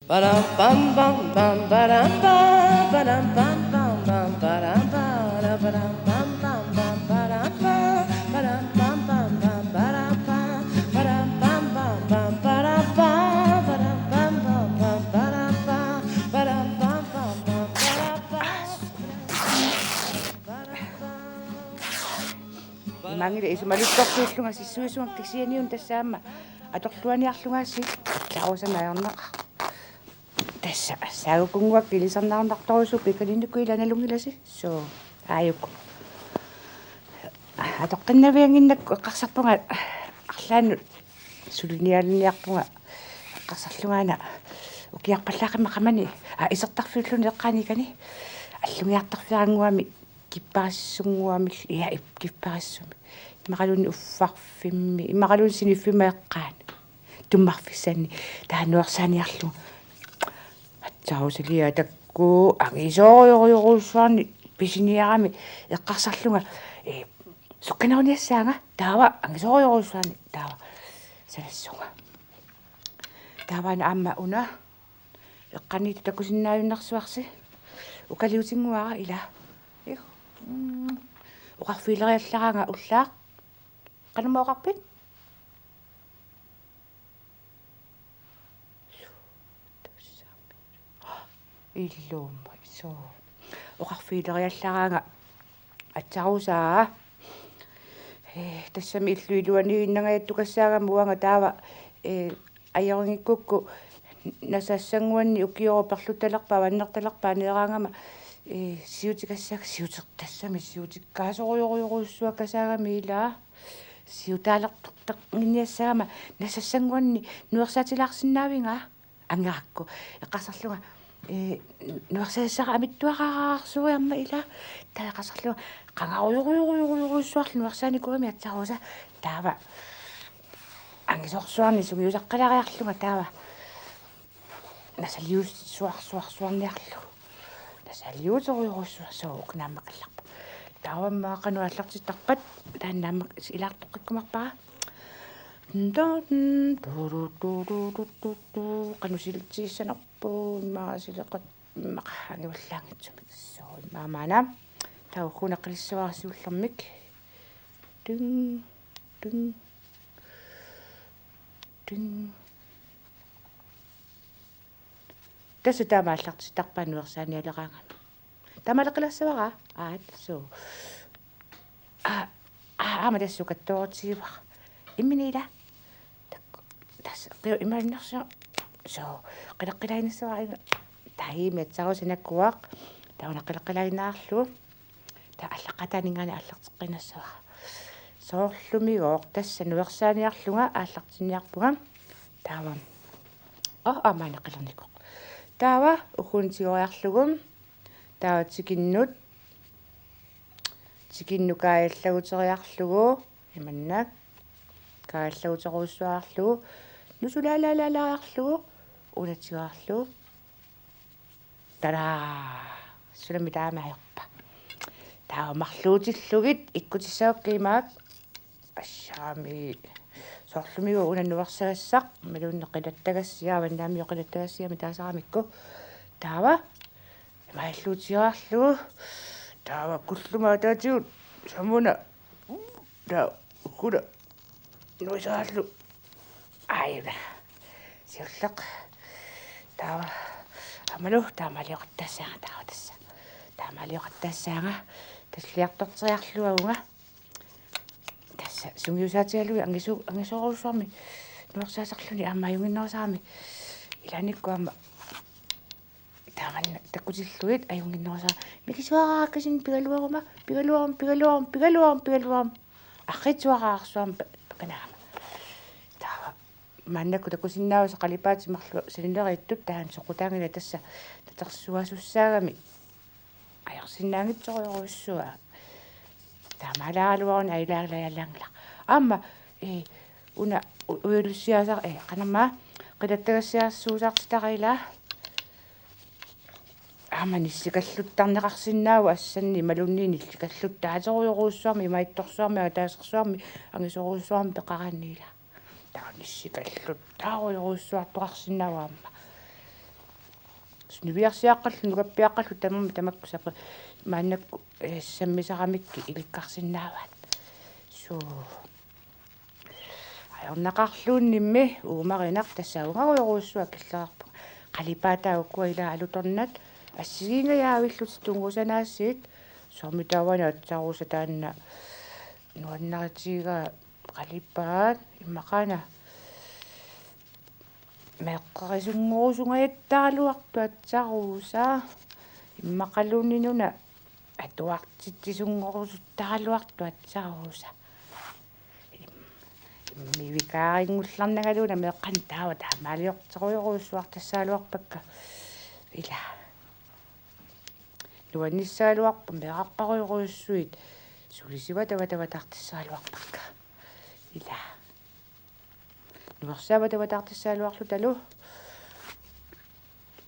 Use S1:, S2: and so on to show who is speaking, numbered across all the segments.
S1: Ba-dum bum bum bum ba-dum bum ba-dum bum bum bum ba-dum bum ba-dum bum bum bum ba-dum bum ba-dum bum bum bum ba-dum bum ba-dum bum bum bum ba-dum bum ba-dum bum bum bum ba-dum bum ba-dum bum bum bum ba-dum bum.
S2: Mange det isumaluttorsuullunga sissuisuang tisianiun tassaama atorluaniarlungaassi tausanaarneqa tassa saagukunguak ilisarnaarnartorusu pikalinukku ilanalungilasi so aayuk atoqqinnavianginnakku eqqarsarpunga арлаанут сулиниалниарпунга эққарсарлунгаана укиарпаллаақимма қамани исертарфиуллуни эққааникани аллугиартарфиарангуами киппариссунгуами иа киппариссуми имақалуни уффарфимми имақалуни синиффима эққаан туммарфиссаани таануарсааниарлу атсаусалиа такку ангисоориориоруссуарни писиниарами эққарсарлунга сукканауниассаанга таава ангисоориоруссуарни таава салассунга тааваана аама уна эққанита такусиннааюннарсуарси укалиутингуара ила уқарфилериаллараанга уллаақ канумаоқарпит иллуумма исоо уқарфилериаллараанга атсарусаа тассами иллуилуанииннагаяттукассаага муанга таава аёрингиккукку насассангуанни укиороперлуталерпаа ваннерталерпаа нераангама сиутикассаак сиутертассами сиутиккаасориориоруссуаккасаагами илаа сиутаалертортақ минниассаама насассангуанни нуерсаатилаарсинаавинга ангеракку эққарсарлунга нуерсаассара амиттуақараарсуиарма ила таақарсарлунга қангаруйоруйоруйоруссуарлу нуерсааникуами атсаруса таава ангисорсуарни сугиусаққалариарлунга таава насалиуссуарсуарсуарниарлу насалиутеруйоруссуар сооқ нааммакалларпа тааваммаақану аллартиттарпат тааннааммак илаартоққиккумарпара дон турутурутуту канусилтииссанарпуу иммаасилеқат иммақангиваллаангитсумик соо иммаамаана таухунаққилиссуарсиуллэрмик тин тин тин тасу таамааллартиттарпаануерсааниалераангами тамалеқилассавара соо амадассукаттоортигива имминила тас имманнерсо соо қилеққилаиннассавара таимиатсарусинаккуақ таунаққилеққилаинаарлу та аллаққатаанингани аллартеққинассавара соорлумигооқ тасса нуерсааниарлунга ааллартинниарпунга таава амаанеқилерникоқ таава ухунтигориарлугум таава тикиннукааллагутериарлугу иманнак кааллагутеруссуаарлугу нусулаалаалаалариарлугу улатигоарлугу тара сулами таамаерпа таава марлуутиллугит иккутиссааққимаак ассаами соорлумигу унаннуарсагассақ малууннеқилаттагассиаа ваннаами оқилаттагассиами таасарамикку таава мааллуутигаарлугу таава куллумаа таатигут самуна таа кула нуисааллу аайна сиуллеқ таава амалу таамалиоқаттаассаага таава тасса таамалиоқаттаассаага таллиартортериарлуагунга тасса сунгиусаатигалуи ангисооруссуарми нуерсаасарлуни аамааюнгиннерусаарми иланиккуама тааманна таккутиллуит аюнгиннерусаа микисуарааккасин пигалуарума пигалуарум арритуараарсуарма паканаама таава маннакку таккусиннааваса қалипаатимарлу салинерииттут таан соқутаангила тасса татерсуасуссаагами аярсиннаангитсориоруссуа таамалаалуарни айлаалаялаангла аама уна уйулуссиасаа канамаа қилаттагассиарсуусаартитарила аманиссикаллуттарнеқарсинааву ассанни малунниини илликаллуттаатеруйоруссуарми имаитторсуарми атаасерсуарми ангисоруссуарми пеқараанниила тааниссикаллуттааруйоруссуартоқарсинааву аама niviarsiaqqallu nukappiaqqallu tamakkusappa maannakku sammisaramikki ilikkarsinnaavaat suu ajornaqarluunnimmi uumarinaq tassaungaruyoruussua kиллаарpu qalipаатаагуккуа ила алуторнат ассигингаяавиллут тунгусанаассиит сормитавана атсаруса таанна нуаннаритига qalippaat иммақана меққарисунгорусунгаяттаалуарту атсаруса иммақалуунинуна атуартитсисунгорусуттаалуарту атсаруса мивикаарингулларнагалуна меққан таава таамаалиортеруйоруссуартассаалуарпакка ила нуанниссаалуарпа меқарпаруйоруссуит сулисива таватартассаалуарпакка ила нуарсаава таватартассаалуарлу талу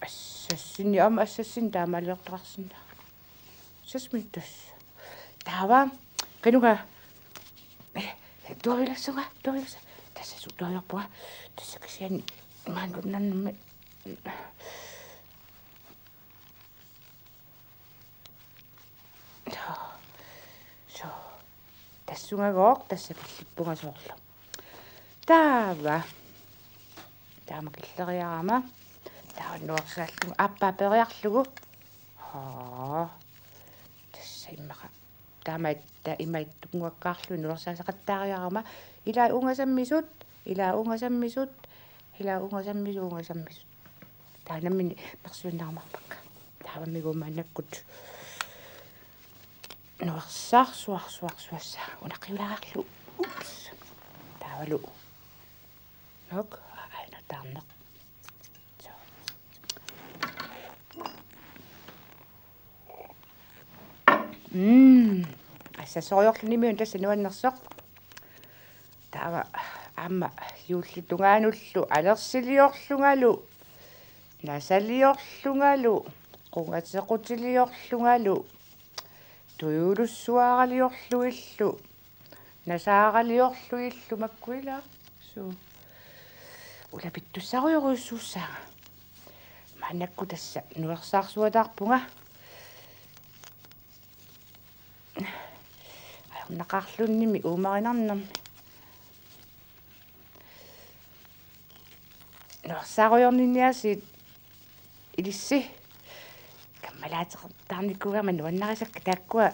S2: ассассини ама ассассин таамаалиортоқарсинна сасмиттас таава кануга туавилассуга тассасу туавиарпуга тассакасиани маануннарнамми со тассунгагоқ тассакиллиппунга соорлу таава таамакиллериарама тааннуарсааллугу аппаапериарлугу тассаиммаqa таамаатта имаиттунгуаккаарлу нуарсаасақаттаариарама илаа унгасаммисут таанаммини персуиннаармарпакка тааваммигуумааннаккут нуарсаарсуарсуарсуасса унаққиулаарарлу упс таавалу нок айнатаарнеқ ассасориорлуними тасса нуаннерсоқ таава аама юуллутунгаануллу алерсилиорлунгалу насалиорлунгалу қунгатсеқутилиорлунгалу туйулуссуааралиорлуиллу насааралиорлуиллу маккуила су улапиттуссаруйоруйссууссаа маанакку тасса нуерсаарсуатаарпунга нақарлунними уумаринарнэрми нуерсааруйорниниасит илисси каммалаатеқартаарниккугама нуаннарисакка тааккуа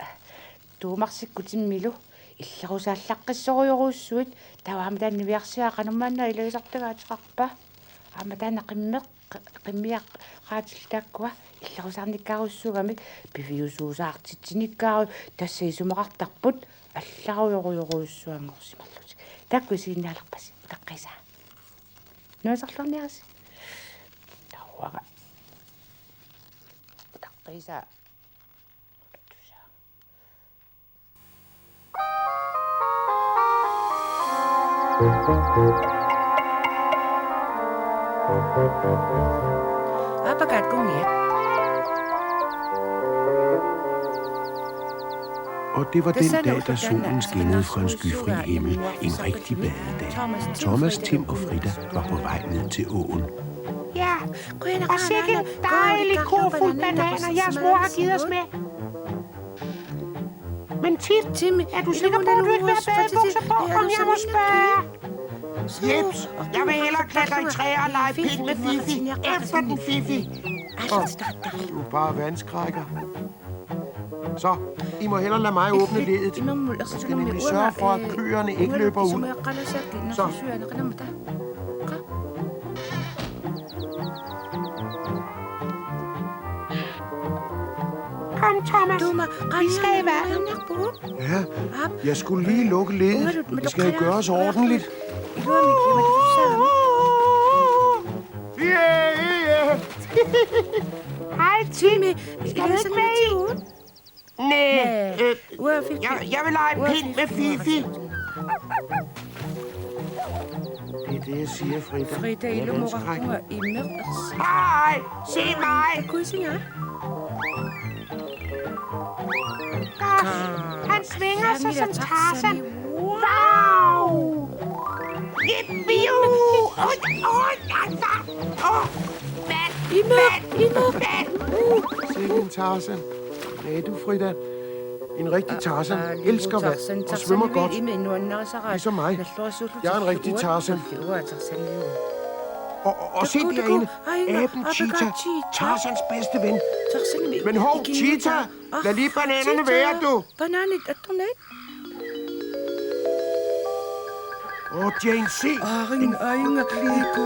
S2: туумарсиккутиммилу иллерусааллаққиссоруйоруussуит таваама тааннивиарсиаа қанумаанна илагисартагаатеқарпа аама таана қиммиақ раатиллааккуа иллерусаарниккааруссугами пивиусуусаартитсиниккаару тасса исумеқартарпут алларуйоруйоруussуангорсимарлути такку сииннаалерпаси таққиса нуасарлорниаси тауара таққиса
S1: Апакат гумиет.
S3: Og det var den dag, da solen skinnede fra en skyfri himmel. En rigtig badedag. Thomas, Tim og Frida var på vej ned til åen.
S4: Ja, og sikke en dejlig kofuld bananer, jeres mor har givet os med. Men Tim, er du sikker på, at du ikke vil have badebukser på, om jeg må spørge?
S5: Jeps, jeg vil hellere klatre i træer og lege pind med Fifi. Efter den, Fifi.
S3: Du er bare vandskrækker. Så, I må hellere lade mig åbne ledet. Jeg skal nemlig sørge for, at køerne ikke løber ud. Så.
S4: Kom, Thomas. Vi skal i vandet.
S3: Ja, jeg skulle lige lukke ledet. Det skal jo gøres ordentligt.
S4: Hej, Timmy. Skal du ikke med i?
S5: Nej, jeg vil lege pind med Fifi.
S3: Det er det, jeg siger, Frida.
S2: Frida,
S3: Jeg er vandskrækker.
S5: Hej, se mig.
S4: Han svinger sig som Tarzan. Wow!
S5: Yippie!
S3: Sikke en Tarzan. Ja, du, Frida. En rigtig Tarzan elsker vand og svømmer godt. Ligesom mig. Jeg er en rigtig Tarzan. Og se derinde. Aben Cheetah. Tarzans bedste ven. Men hov, Cheetah. Lad lige bananerne være, du. Jane, se. En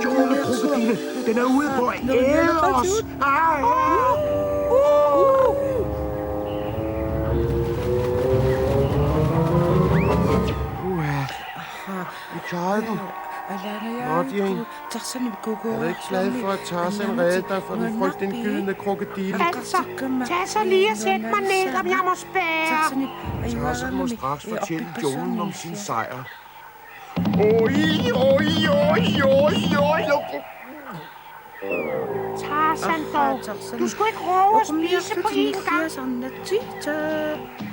S3: junglekrokodille. Den er ude på at æde os. Vi klarede den. Jane. Jeg er ikke glad for, at Tarzan reddede dig fra den frygtindgydende krokodille.
S5: Altså, tag så lige og sæt mig ned, om jeg må spære.
S3: Tarzan må straks fortælle junglen om sin sejr.
S5: Tarzan dog. Du skulle ikke råbe og spise på en gang.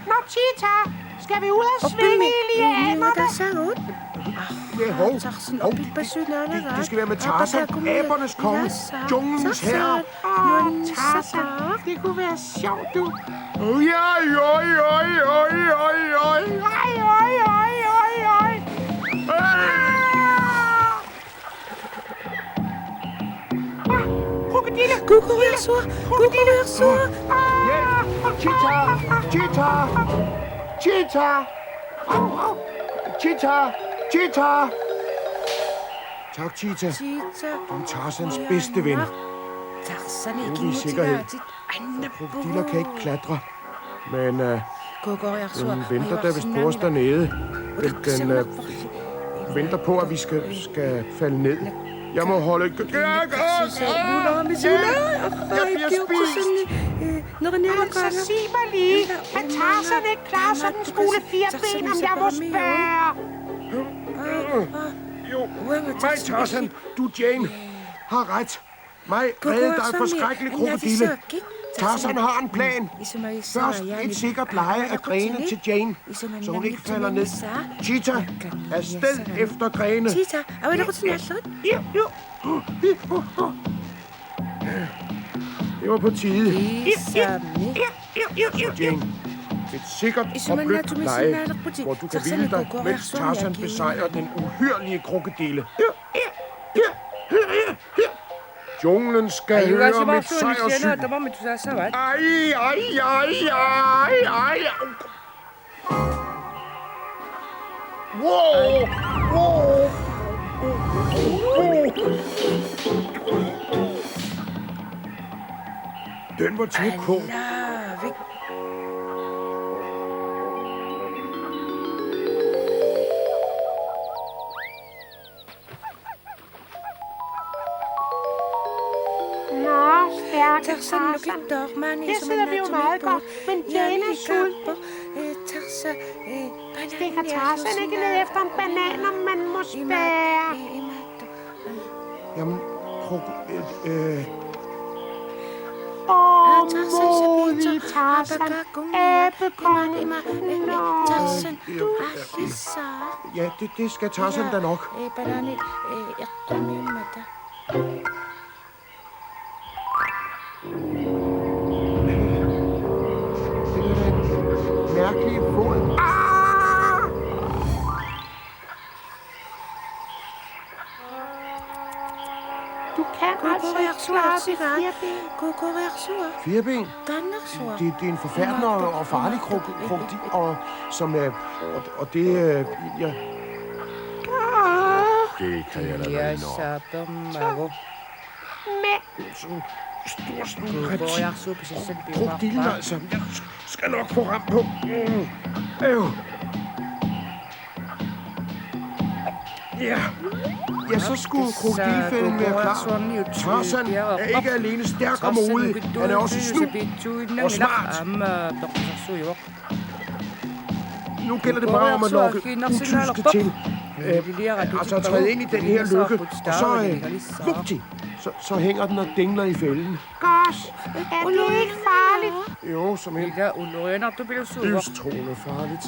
S5: Nå, Cheetah, skal vi ud og svinge i lianerne?
S3: Ja, hov. Det skal være med Tarzan, abernes konge, junglens herre.
S5: Tarzan, det kunne være sjovt, du. Krokodille!
S3: Krokodille! Cheetah! Tak, Cheetah. Du er Tarzans bedste ven. Nu er vi i sikkerhed. Krokodiller kan ikke klatre. Men den venter der vist på os dernede. Den venter på, at vi skal falde ned. Jeg må holde... Jeg bliver spist!
S5: Altså, sig mig lige, kan Tarzan ikke klare sådan en skole fireben, om jeg må spørge?
S3: Jo, mig, Tarzan, du, Jane, har ret. Mig redde dig for skrækkelig krokodille. Tarzan har en plan. Først et sikkert leje af grene til Jane, så hun ikke falder ned. Cheetah, afsted efter grene. Det var på tide. Så Jane, et sikkert og blødt leje, hvor du kan hvile dig, mens Tarzan besejrer den uhyrlige krokodille. Junglen skal høre mit sejrsyn. Ej. Wow. Den var tæt på.
S5: Tarzan. Her sidder vi jo meget godt, men Jane er sulten. Stikker Tarzan ikke ned efter en banan, om man må spære?
S3: Jamen,
S5: modig Tarzan, abekongen.
S3: Ja, det skal Tarzan da nok. Mærkelige fod.
S5: Du kan altså ikke klare det fireben.
S3: Fireben? Det er en forfærdende og farlig krokodil, og det... Ja. Det kan jeg da være nok. Sådan stor krokodil, altså. Jeg skal nok få ram på. Ja, så skulle krokodilfælden være klar. Tarzan er ikke alene stærk og modig. Han er også snu og smart. Nu gælder det bare om at lokke utyske til. Altså træde ind i den her lykke, og så hænger den og dingler i fælden.
S5: Gosh, er det ikke farligt?
S3: Jo, som helt livstruende farligt.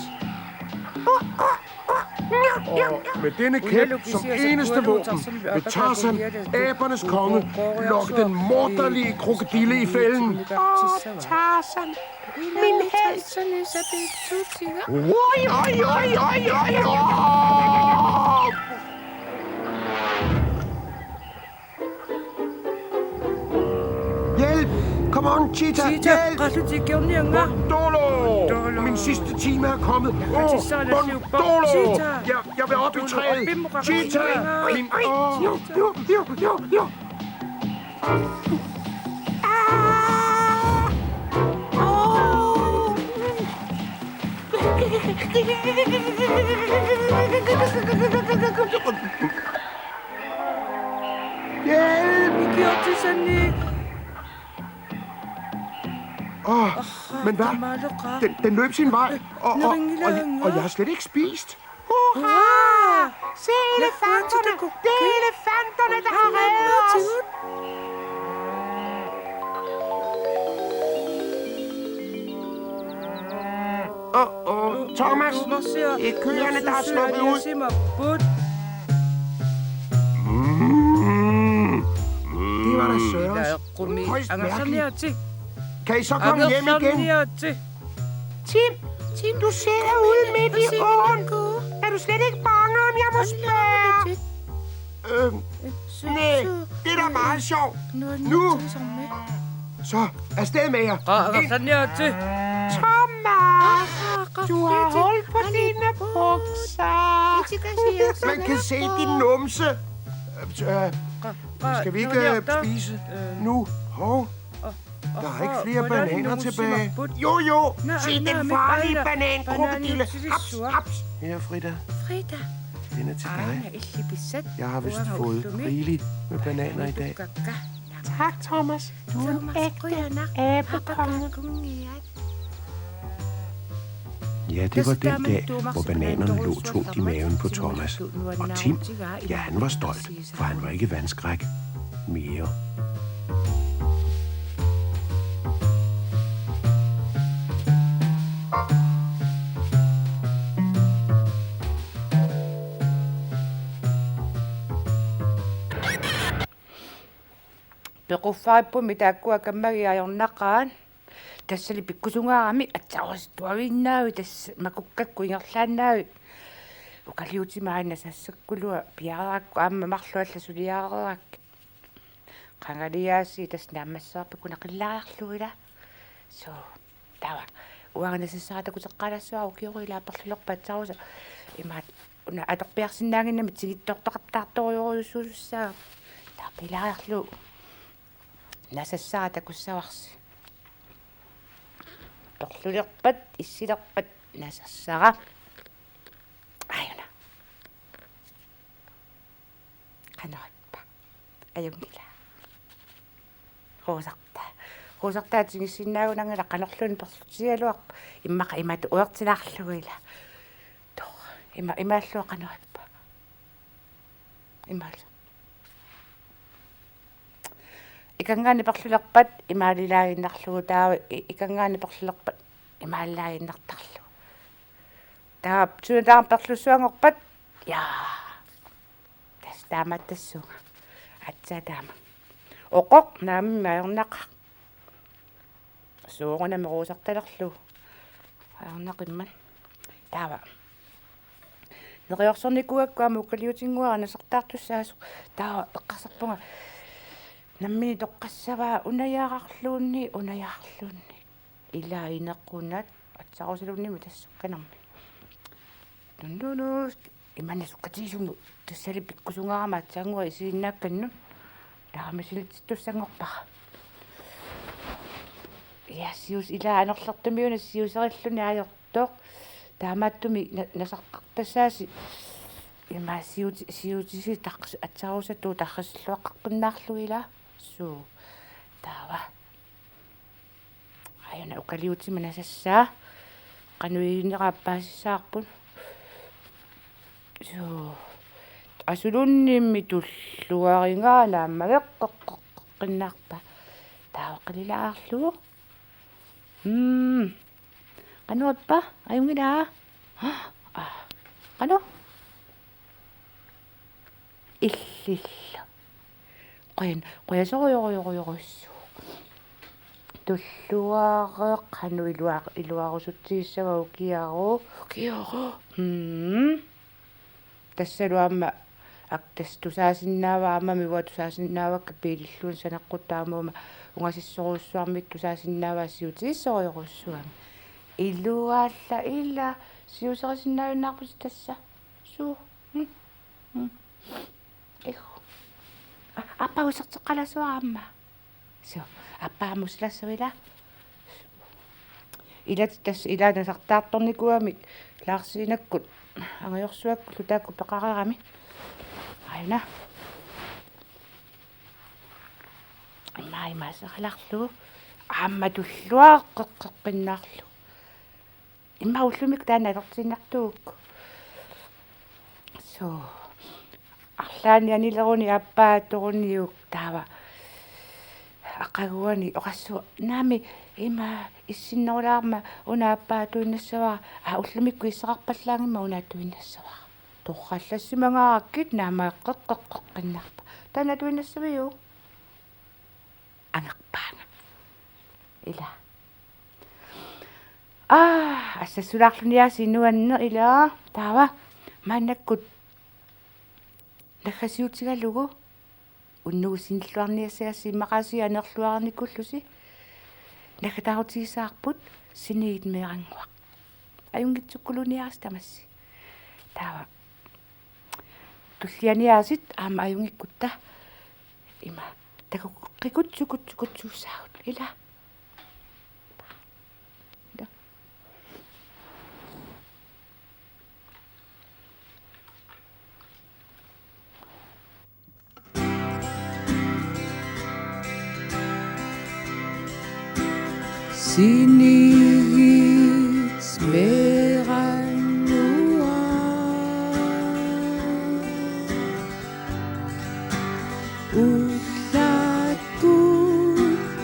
S3: Og med denne kæp som eneste våben vil Tarzan, abernes konge, lokke den morderlige krokodille i fælden.
S5: Tarzan, min held.
S3: Oj, oj, oj, oj, oj, oj! Hjælp! Come on, Cheetah! Hjælp! Bondolo! Min sidste time er kommet. Bondolo! Jeg vil op i træet. Cheetah! Min... Jo. Hjælp! Men hvad? Den løb sin vej, og jeg har slet ikke spist.
S5: Hurra! Se elefanterne! Det er elefanterne, der har reddet os! Thomas, det er køerne, der er sluppet ud.
S3: Det var da Sørens. Højst mærkeligt. Kan I så komme hjem igen?
S5: Tim, du sidder ude midt i åen. Er du slet ikke bange, om jeg må spørge?
S3: Nej, det er da meget sjovt. Nu! Så, afsted med jer.
S5: Thomas, du har hul på dine bukser.
S3: Man kan se din numse. Skal vi ikke spise nu? Hov. Der er ikke flere bananer tilbage. Jo. Se den farlige banankrokodille. Haps. Her, Frida. Den er til dig. Jeg har vist fået rigeligt med bananer i dag.
S5: Tak, Thomas. Du er en ægte abekonge.
S3: Ja, det var den dag, hvor bananerne lå tungt i maven på Thomas. Og Tim, ja, han var stolt, for han var ikke vandskræk mere.
S2: Pequffaippu mitaakku akammagiajornaqaan tassali pikkusungaarami atsarustuavinnaavi tass makukkakku ingerlaannaavi ukaliutimaana sassakkulua piaraakku aamma marluallasuliaarerak qangaliaasi tass naammassaarpikku naqillariarluila so tawa uangasassaatakuteqqalassuaru kiurilaaparlulorpa atsarusa imaat una atorpiarsinnaanginnami tigittortaqattaartorioriussuulussaa taapilariarlu насассаатакуссаварси торлулерпат иссилерпат насассара аюна канарпа аюнгила хоосартаатингиссиннаагунангала канорлуни перлутигалуақ иммақа имаату уертилаарлугила то имааллуа канарпа имаал икангаани перлулерпат имаалилаагиннарлугу таава икангаани перлулерпат имааллаагиннартарлу таа туутаам перлуссуангорпат я тас тааматтассуга атсаатаама оқоқ наамми аернақа суурuna меруусарталерлу аернақимман таава нериорсорникуаккуама уккалиутингуара насартаартуссаасу таава эққарсарпунга наммини тоққассаваа унаярарлуунни илаинеққунат атсарусилунними тассукканарми нунну иманасуккатисуму тассали пиккусунгарамаат саангуа исииннаакканну таамасилитсуссангорпара ясиус илаа анерлертумиуна сиусериллуни аёртоо таамааттуми насаққартассааси има сиутиси таққс атсарусатуу тарриллуаққарпиннаарлуила суу таава аюна укалиутима насассаа кануинераппаассаарпут суу асулуннимми туллуарингаа нааммагеққоққиннаарпа таава қалилаарлугу кануаппа аюнгилаа кану иллилла qoyasoriorioriorissuu tulluareqqanu iluarusutiissavau kiaru tassaluamma актас тусаасиннаава аамамива тусаасиннаавакка пиилиллуун санаққутаамума унгасиссоруссуармит тусаасиннаава сиутииссориоруссуами илуаалла илла сиусерисиннаавиннаарпус тасса суу эхо аппаусертеққаласуарамма соо аппаамуслассавила илат тасса илаанасартаартторникуамик лаарсиинаккут ангайорсуакку таакку пеқарерами айна имаасераларлу аамматуллуааққеққиннаарлу имауллумик тааналертиннартуукку соо арлаани анилеруни аппаатторуниук таава ақагуани оқассу наами има иссиннерулаарма унааппаатуиннассаваа уллумикку иссеқарпаллаангимма унаатуиннассаваа торраллассимангаараккит наамаэққеққеққиннарпа таанатуиннассавиу ангерпаана ила ассассулаарлуниаси нуанне ила таава маннаккут нахасиутигалугу уннугусиниллуарниассаасси иммақаси анерлуарникуллуси накатарутигисаарпут синиит меэрангуа аюнгитсуккулуниарс тамасси таава туллианиаасит аама аюнгиккутта има такуккикутсукутсукутсууссаагут ила
S1: Sinigit meranua Ulatku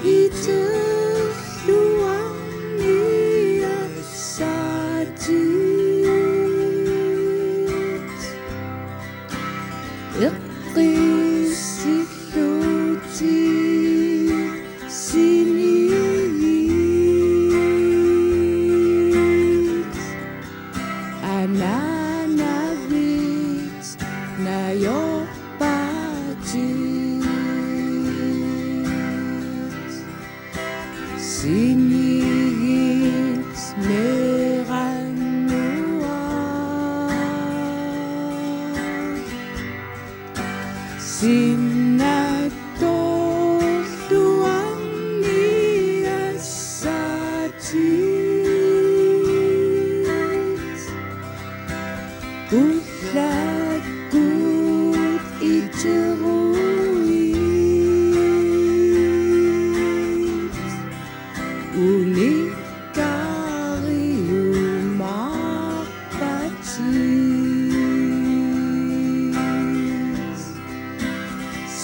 S1: iterluang niat sajid Iqisiluti Ananavit na yopajit Sinigit meranua Sinatoluang niasajit Ulakut iteruit unikariumarpatit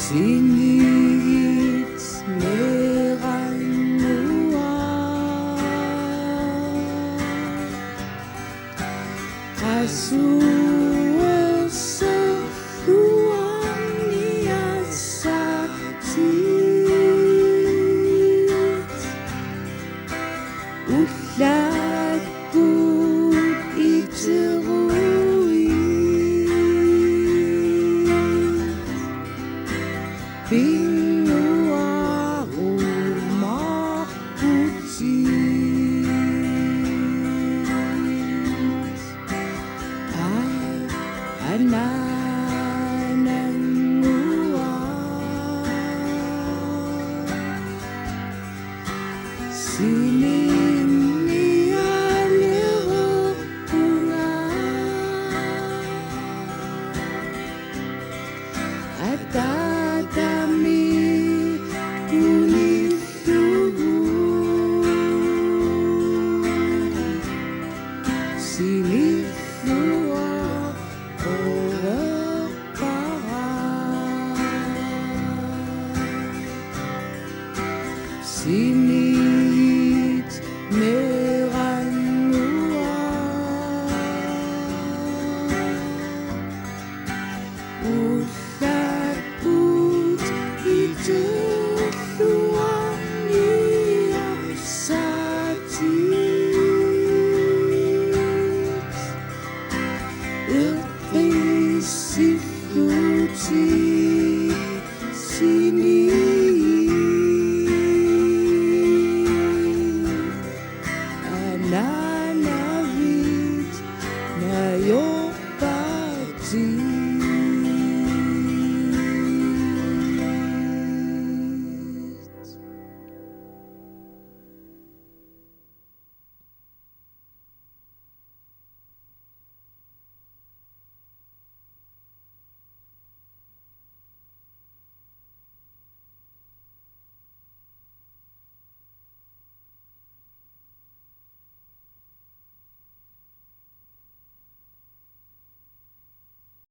S1: Sinigit meranua Ulakut iteruit Pinuarumarputit Ananangua Sininialerupunga Atatami kunitugu Siniflua overpara Sini